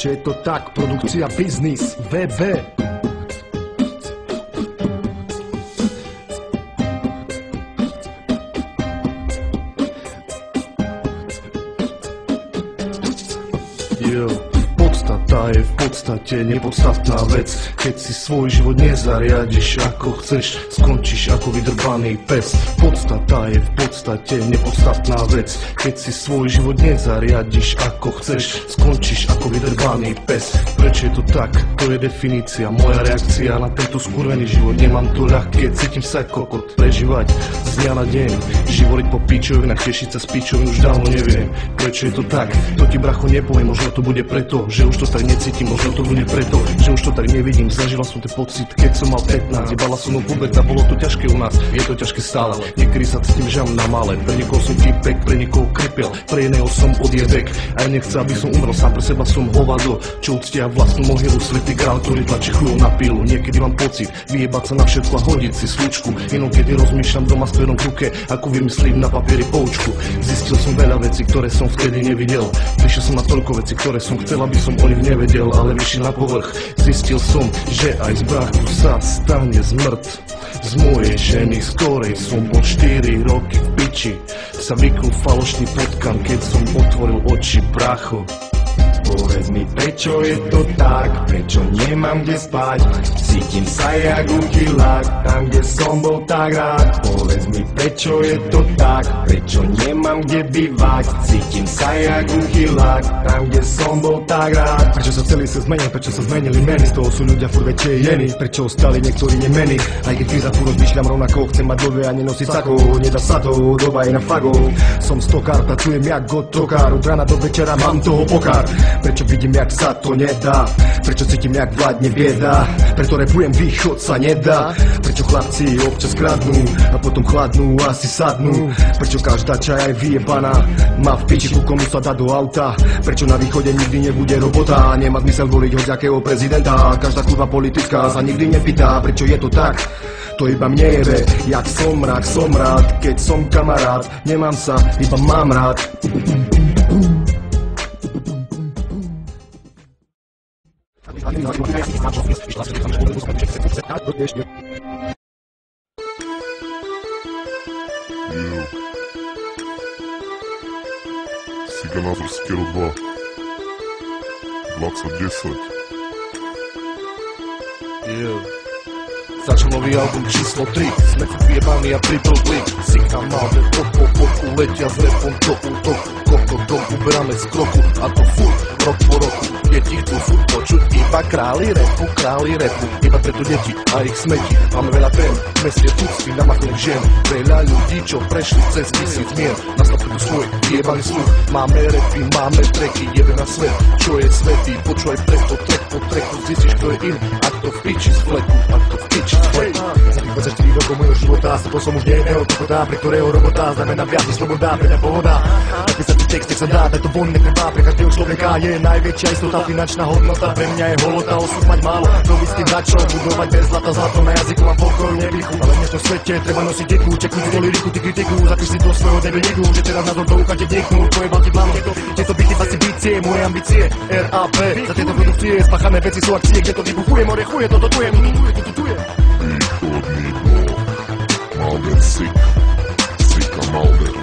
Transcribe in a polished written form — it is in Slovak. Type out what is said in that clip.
prečo je to tak? Produkcia, biznis, VB. Podstata je v podstate nepodstatná vec. Keď si svoj život nezariadiš ako chceš, skončíš ako vydrbaný pes. Podstata je v podstate nepodstatná vec. Keď si svoj život nezariadiš ako chceš, skončíš ako vydrbaný pes. Prečo je to tak? To je definícia, moja reakcia na tento skurvený život. Nemám to ľahké, cítim sa ako kokot. Prežívať z dňa na deň, živoriť po pičovinách, tešiť sa z pičovin už dávno neviem. Prečo je to tak? To ti bracho nepoviem, možno to bude preto, že už to tak necítim, možno to bude preto, že už to tak nevidím. Zažila som ten pocit, keď som mal 15, jebala som mnou puberta, bolo to ťažké u nás, je to ťažké stále. Niekedy sa cítim žam na malé, pre niekoho som typek, pre niekoho krypel, pre iného som odjebek. A ja nechce, aby som umrel, sám pre seba som hovado, čo uctia vlastnú mohylu, svätý král, ktorý tlačí chujov na pilu. Niekedy mám pocit, vyjebať sa na všetko a hodiť si slučku, inokedy rozmýšľam doma s perom v ruke, ako vymyslím na papieri poučku. Zistil som veľa vecí, ktoré som vtedy nevidel, prišiel som na toľko vecí, ktoré som chcel, aby som o nich nevedel, ale vyšiel na povrch. Zistil som, že aj z brachu sa stane zmrt. Z mojej ženy, z ktorej som bol 4 roky v piči, sa vyknul falošný potkan, keď som otvoril oči, bracho. Povedz mi, prečo je to tak, prečo nemám kde spať, cítim sa jak uchylák, tam kde som bol tak rád. Povedz mi, prečo je to tak, prečo nemám kde bývať, cítim sa jak uchylák, tam kde som bol tak rád. Prečo sa celý svet zmenil, prečo sa zmenili meny, z toho sú ľudia furt väčšie jeny, prečo ostali niektorí nemení, aj keď kríza furt rozmýšľam rovnako, chcem mať dlhé a nenosiť sakov, nedá sa to, doba je na fagov. Som stokár, pracujem jak gotokár, od rána do večera mám toho pokár. Prečo vidím, jak sa to nedá, prečo cítim, jak vládne bieda, preto repujem, východ sa nedá, prečo chlapci občas kradnú a potom chladnú a si sadnú, prečo každá čaj aj vyjebaná má v piči, ku komu sa dá do auta, prečo na východe nikdy nebude robota, nemá zmysel voliť hociakého prezidenta, každá kurva politická sa nikdy nepýta, prečo je to tak. To iba mne jebe, jak som rád, keď som kamarát, nemám sa, iba mám rád. Siganázor Skero 2 2010. Začal nový album číslo 3, sme tu vyjebaní a priblbli. Signál malde, pod po podku, letia s repom do útoku. Kokotom uberáme z kroku, a to furt, rok po roku. Deti chcú furt počuť, iba králi repu. Iba preto deti a ich smeti. Máme veľa tém, dnes je tuctví namachných žien. Veľa ľudí, čo prešli cez 1000 mien. Nastav preto svoj vyjebaný sluch. Máme repy, máme tracky, jeden na svet. Čo je svetý, počúvaj preto, track po tracku. Zistíš, kto je in, ak to v piči z fleku, ak to v piči. Za tých 24 rokov mojho života stretol som už nejedného kokota, pre ktorého robota znamená viac než sloboda, pre mňa pohoda. Napísať si text, nech sa dá, dať to von, netrvá, pre každého človeka je najväčšia istota, finančná hodnota, pre mňa je holota, osud mať málo, robiť s tým dačo, budovať bez zlata, zlato na jazyku mám pokoj, nevychu, ale v dnešnom svete treba nosiť deku, čeknúť do liriku, ty kritiku, zapíš si do svojho debeniku, že teraz názor do ucha vniknú, tvoje balky bláno, tieto byty asi bície, moje ambície, RAP, za tieto produkcie, spáchané veci sú akcie, kde to vybuchuje, more chuje, toto tu je. Východný blok, Malder Sick, Sicka Malder.